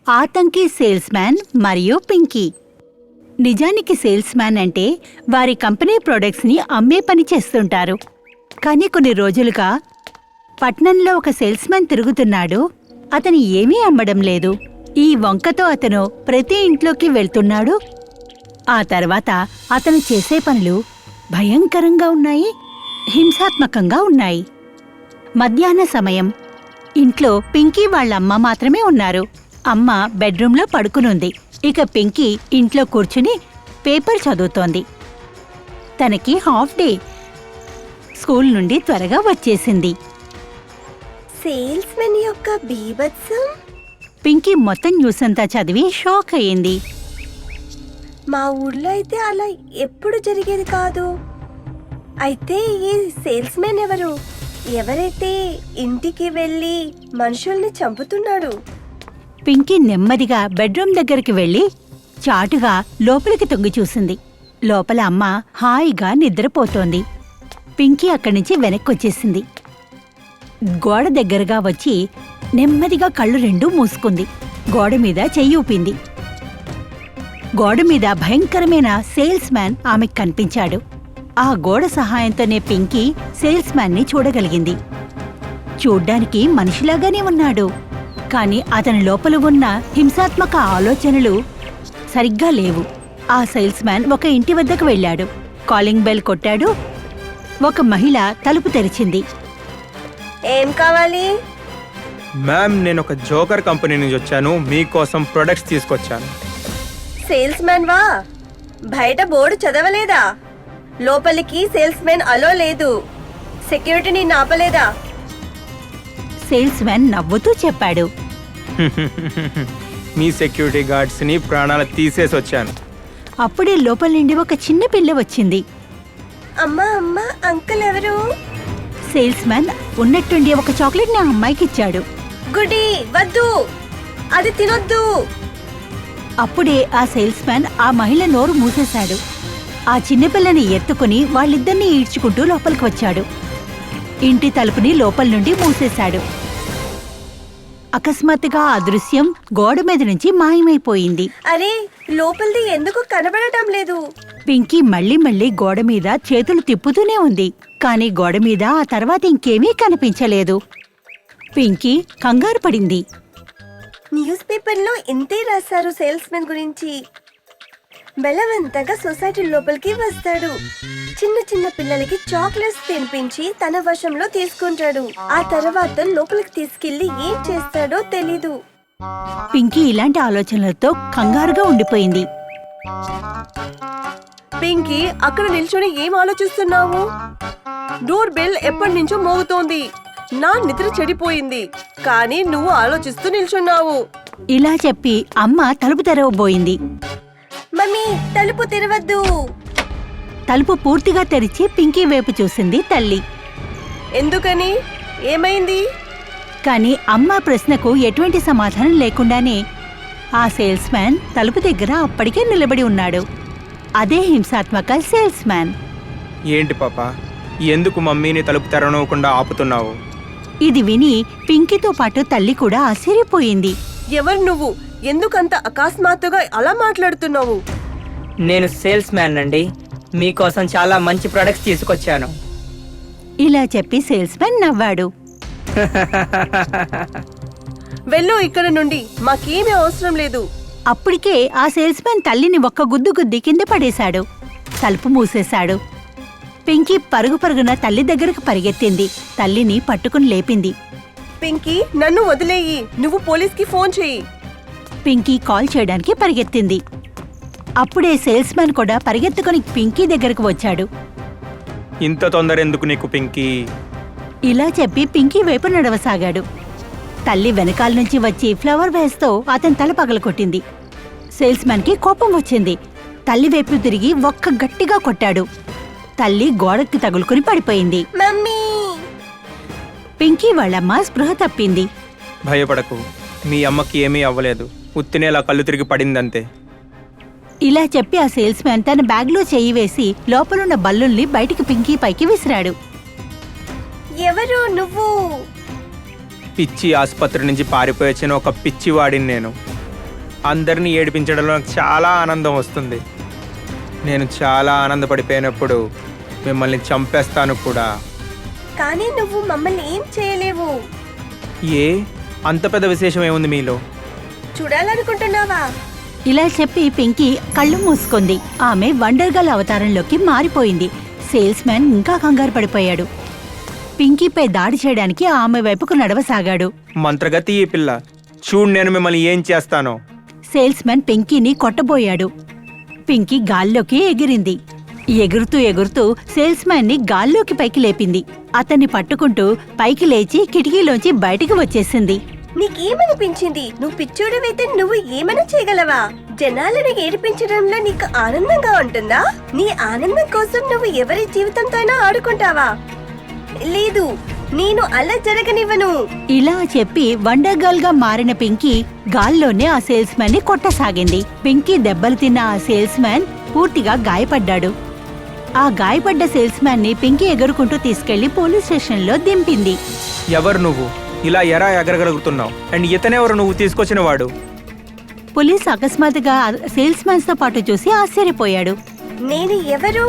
ఆతంకి sales man మరియు పింకీ. నిజానికి sales man అంటే వారి కంపెనీ ప్రొడక్ట్స్ని అమ్మే పని చేస్తుంటారు. కానీ కొన్ని రోజులుగా పట్నంలో ఒక సేల్స్ మ్యాన్ తిరుగుతున్నాడు. అతను ఏమీ అమ్మడం లేదు. ఈ వంకతో అతను ప్రతి ఇంట్లోకి వెళ్తున్నాడు. ఆ తర్వాత అతను చేసే పనులు భయంకరంగా ఉన్నాయి, హింసాత్మకంగా ఉన్నాయి. మధ్యాహ్న సమయం. ఇంట్లో పింకీ వాళ్ళమ్మ మాత్రమే ఉన్నారు. అమ్మ బెడ్రూంలో పడుకునుంది. ఇక పింకీ ఇంట్లో కూర్చుని పేపర్ చదువుతోంది. తనకి హాఫ్ డే. స్కూల్ నుండి త్వరగా వచ్చేసింది. సేల్స్ మెన్ యొక్క బీభత్సం. పింకీ మొత్తం న్యూస్ అంతా చదివి షాక్ అయ్యింది. మా ఊర్లో అయితే అలా ఎప్పుడు జరిగేది కాదు. అయితే ఈ సేల్స్ మెన్ ఎవరైతే ఇంటికి వెళ్ళి మనుషుల్ని చంపుతున్నాడు? పింకీ నెమ్మదిగా బెడ్రూమ్ దగ్గరికి వెళ్లి చాటుగా లోపలికి తొంగి చూసింది. లోపల అమ్మ హాయిగా నిద్రపోతోంది. పింకీ అక్కడి నుంచి వెనక్కొచ్చేసింది. గోడ దగ్గరగా వచ్చి నెమ్మదిగా కళ్ళు రెండూ మూసుకుంది. గోడ మీద చెయ్యి ఊపింది. గోడ మీద భయంకరమైన సేల్స్ మ్యాన్ ఆమెకు కనిపించాడు. ఆ గోడ సహాయంతోనే పింకీ సేల్స్ మ్యాన్ని చూడగలిగింది. చూడ్డానికి మనిషిలాగానే ఉన్నాడు, కాని అతని లోపల ఉన్న హింసాత్మక ఆలోచనలు సరిగ్గా లేవు. ఆ సేల్స్ మ్యాన్ ఒక ఇంటి వద్దకు వెళ్ళాడు. కాలింగ్ బెల్ కొట్టాడు. ఒక మహిళ తలుపు తెరిచింది. ఏం కావాలి? మ్యామ్, నేను ఒక జోకర్ కంపెనీ నుంచి వచ్చాను. మీకోసం ప్రొడక్ట్స్ తీసుకొచ్చాను. సేల్స్ మ్యాన్ వా? బయట బోర్డు చదవలేదా? లోపలికి సేల్స్ మ్యాన్ అలో లేదు. సెక్యూరిటీని నాపలేదా? సేల్స్ మ్యాన్ నవ్వుతూ చెప్పాడు. మీ సెక్యూరిటీ గార్డ్స్ని ప్రాణాలు తీసేసి వచ్చాను. అప్పుడే లోపల నుండి ఒక చిన్న పిల్ల వచ్చింది. అమ్మా అమ్మా, అంకుల్ ఎవరు? సేల్స్ మ్యాన్ ఉన్నట్టుండి ఒక చాక్లెట్ నా అమ్మాయికి ఇచ్చాడు. గుడి వద్దు, అది తినొద్దు. అప్పుడే ఆ సేల్స్ మ్యాన్ ఆ మహిళ నోరు మూసేశాడు. ఆ చిన్నపిల్లని ఎత్తుకుని వాళ్ళిద్దరినీ ఈడ్చుకుంటూ లోపలికి వచ్చాడు. ఇంటి తలుపుని లోపల నుండి మూసేశాడు. అకస్మాత్తుగా ఆ దృశ్యం గోడ మీద నుంచి మాయమైపోయింది. అరే, లోపలిది ఎందుకు కనబడటం లేదు? పింకీ మళ్ళీ మళ్ళీ గోడ మీద చేతులు తిప్పుతూనే ఉంది, కానీ గోడ మీద ఆ తర్వాత ఇంకేమీ కనిపించలేదు. పింకీ కంగారు పడింది. న్యూస్ పేపర్లో ఇంతే రాశారు సేల్స్ మెన్ గురించి. బలవంతంగా సొసైటీ లోపలికి వస్తాడు. చిన్న చిన్న పిల్లలకి చాక్లెట్స్ తినిపించి తన వశంలో తీసుకుంటాడు. ఆ తర్వాత లోపలికి తీసుకెళ్లి ఏం చేస్తాడో తెలీదు. పింకీ ఇలాంటి ఆలోచనలతో కంగారుగా ఉండిపోయింది. పింకీ, అక్కడ నిల్చొని ఏం ఆలోచిస్తున్నావు? డోర్ బెల్ ఎప్పటి నుంచో మోగుతోంది. నా నిద్ర చెడిపోయింది, కానీ నువ్వు ఆలోచిస్తూ నిల్చున్నావు. ఇలా చెప్పి అమ్మ తలుపు తెరవబోయింది. మమ్మీ, తలుపు తెరవద్దు. తలుపు పూర్తిగా తెరిచి పింకీ వైపు చూసింది తల్లి. ఎందుకని? ఏమైంది? కాని అమ్మ ప్రశ్నకు ఎటువంటి సమాధానం లేకుండానే ఆ సేల్స్ మ్యాన్ తలుపు దగ్గర అప్పటికే నిలబడి ఉన్నాడు. అదే హింసాత్మక సేల్స్ మ్యాన్. ఏంటి పాపా, ఎందుకు మమ్మీని తలుపు తెరవకుండా ఆపుతున్నావు? ఇది విని పింకీతో పాటు తల్లి కూడా ఆశ్చర్యపోయింది. ఎవరు నువ్వు? ఎందుకంత అకస్మాత్తుగా అలా మాట్లాడుతున్నావు? నేను సేల్స్ మ్యాన్ అండి. మీకోసం చాలా మంచి ప్రొడక్ట్స్ తీసుకొచ్చాను. ఇలా చెప్పి సేల్స్ మ్యాన్ నవ్వాడు. వెళ్ళు ఇక్కడ నుండి, మాకేమీ అవసరం లేదు. అప్పటికే ఆ సేల్స్ మ్యాన్ తల్లిని ఒక్క గుద్దు గుద్ది కింద పడేశాడు. తలుపు మూసేశాడు. పింకీ పరుగు పరుగున తల్లి దగ్గరకు పరిగెత్తింది. తల్లిని పట్టుకుని లేపింది. పింకీ, నన్ను వదిలేయి. నువ్వు పోలీస్కి ఫోన్ చెయ్యి. పింకీ కాల్ చేయడానికి పరిగెత్తింది. అప్పుడే సేల్స్ మ్యాన్ కూడా పరిగెత్తుకుని పింకీ దగ్గరకు వచ్చాడు. ఇంత తొందర ఎందుకు నీకు పింకీ? ఇలా చెప్పి పింకీ వైపు నడవసాగాడు. తల్లి వెనకాల నుంచి వచ్చి ఫ్లవర్ వేస్తో అతని తల పగలకొట్టింది. సేల్స్ మ్యాన్ కి కోపం వచ్చింది. తల్లి వైపు తిరిగి ఒక్క గట్టిగా కొట్టాడు. తల్లి గోడకి తగులుకుని పడిపోయింది. మమ్మీ! పింకీ వాళ్ళమ్మ స్పృహ తప్పింది. భయపడకు, మీ అమ్మకి ఏమీ అవ్వలేదు. ఉత్తినేలా కళ్ళు తిరిగి పడిందంతే. ఇలా చెప్పి ఆ సేల్స్ మ్యాన్ తన బ్యాగ్లో చెయ్యి వేసి లోపలున్న బల్లుల్ని బయటికి పింకీ పైకి విసిరాడు. ఎవరు నువ్వు? పిచ్చి ఆసుపత్రి నుంచి పారిపోయొచ్చిన ఒక పిచ్చివాడిని నేను. అందరినీ ఏడిపించడంలో నాకు చాలా ఆనందం వస్తుంది. నేను చాలా ఆనందపడిపోయినప్పుడు మిమ్మల్ని చంపేస్తాను కూడా. కానీ నువ్వు మమ్మల్ని ఏం చేయలేవు. ఏ అంత పెద్ద విశేషం ఏముంది మీలో? చూడాలనుకుంటున్నావా? ఇలా చెప్పి పింకీ కళ్ళు మూసుకుంది. ఆమె వండర్ గర్ల్ అవతారంలోకి మారిపోయింది. సేల్స్ మ్యాన్ ఇంకా కంగారు పడిపోయాడు. పింకీపై దాడి చేయడానికి ఆమె వైపుకు నడవసాగాడు. మంత్రగతి ఈ పిల్ల, చూడు నేను మిమ్మల్ని ఏం చేస్తానో. సేల్స్ మ్యాన్ పింకీని కొట్టబోయాడు. పింకీ గాల్లోకి ఎగిరింది. ఎగురుతూ ఎగురుతూ సేల్స్ మ్యాన్ ని గాల్లోకి పైకి లేపింది. అతన్ని పట్టుకుంటూ పైకి లేచి కిటికీలోంచి బయటికి వచ్చేసింది. నీకేమనిపించింది? నువ్వు పిచ్చోడివైతే నువ్వు ఏమైనా చేయగలవా? జనాలను ఏడిపించడంలో నీకు ఆనందంగా ఉంటుందా? నీ ఆనందం కోసం నువ్వు ఎవరి జీవితంతో అయినా ఆడుకుంటావా? లేదు, నేను అలా జరగనివ్వను. ఇలా చెప్పి వండర్ గర్ల్ గా మారిన పింకీ గాల్లోనే ఆ సేల్స్ మ్యాన్ ని కొట్టసాగింది. పింకీ దెబ్బలు తిన్న ఆ సేల్స్ మ్యాన్ పూర్తిగా గాయపడ్డాడు. ఆ గాయపడ్డ సేల్స్ మ్యాన్ ని పింకీ ఎగురుకుంటూ తీసుకెళ్లి పోలీస్ స్టేషన్ లో దింపింది. ఎవరు నువ్వు? ఇలా ఎరా ఎగరగలుగుతున్నావు? అండ్ ఇతనెవరు నువ్వు తీసుకొచ్చిన వాడు? పోలీస్ అకస్మాత్తుగా సేల్స్ మ్యాన్స్ తో పాటు చూసి ఆశ్చర్యపోయాడు. నేను ఎవరు?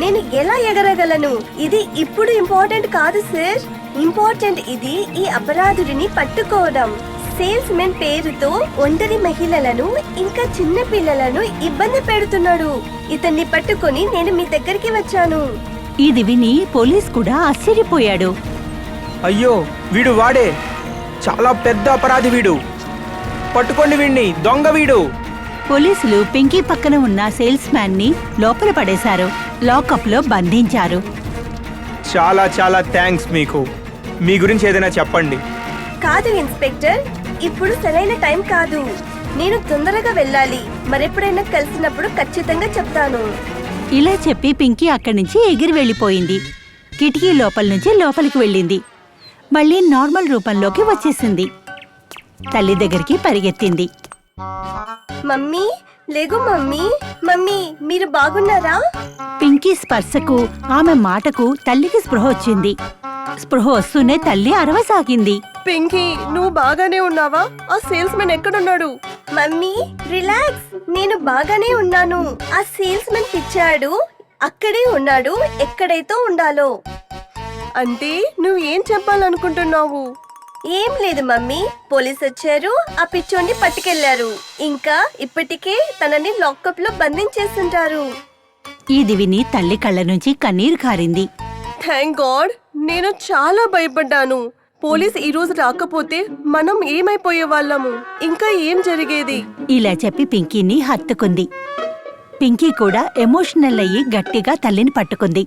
నేను ఎలా ఎగరగలను? ఇది ఇప్పుడు ఇంపార్టెంట్ కాదు సార్. ఇంపార్టెంట్ ఇది ఈ అపరాధుడిని పట్టుకోవడం. సేల్స్ మెన్ పేరుతో ఒంటరి మహిళలను ఇంకా చిన్న పిల్లలను ఇబ్బంది పెడుతున్నాడు. ఇతన్ని పట్టుకొని నేను మీ దగ్గరికి వచ్చాను. ఇది విని పోలీస్ కూడా ఆశ్చర్యపోయాడు. అయ్యో, వీడు వాడే, చాలా పెద్ద అపరాధి వీడు. పట్టుకోండి వీడిని, దొంగ వీడు. పోలీసులు పింకీ పక్కన ఉన్న సేల్స్ మ్యాన్ ని లోపల పడేశారు. లాకప్ లో బంధించారు. చాలా చాలా థ్యాంక్స్ మీకు. మీ గురించి ఏదైనా చెప్పండి. కాదు ఇన్స్పెక్టర్, ఇప్పుడు సరైన టైం కాదు. నేను తొందరగా వెళ్ళాలి. మరెప్పుడైనా కలిసినప్పుడు ఖచ్చితంగా చెప్తాను. ఇలా చెప్పి పింకీ అక్కడి నుంచి ఎగిరి వెళ్ళిపోయింది. కిటికీ లోపల నుంచి లోపలికి వెళ్ళింది. మళ్ళీ నార్మల్ రూపంలోకి వచ్చేసింది. తల్లి దగ్గరికి పరిగెత్తింది. Mummy, లేగు mummy. మమ్మీ, మీరు బాగున్నారా? పింకీ స్పర్శకు, ఆమె మాటకు తల్లికి స్పృహ వచ్చింది. స్పృహ వస్తూనే తల్లి అరవసాగింది. పింకీ, నువ్వు బాగానే ఉన్నావా? ఆ సేల్స్ మెన్ ఎక్కడున్నాడు? మమ్మీ రిలాక్స్, నేను బాగానే ఉన్నాను. ఆ సేల్స్ మెన్ పిచ్చాడు, అక్కడే ఉన్నాడు, ఎక్కడైతే ఉండాలో. అంటే నువ్వు ఏం చెప్పాలనుకుంటున్నావు? ఏం లేదు మమ్మీ, పోలీస్ వచ్చారు, ఆ పిచ్చోడిని పట్టుకెళ్లారు. ఇంకా ఇప్పటికే తనని లాకప్ లో బంధించేస్తుంటారు. ఇది విని తల్లి కళ్ళ నుంచి కన్నీరు కారింది. థ్యాంక్ గాడ్, నేను చాలా భయపడ్డాను. పోలీస్ ఈ రోజు రాకపోతే మనం ఏమైపోయే వాళ్ళము, ఇంకా ఏం జరిగేది? ఇలా చెప్పి పింకీని హత్తుకుంది. పింకీ కూడా ఎమోషనల్ అయ్యి గట్టిగా తల్లిని పట్టుకుంది.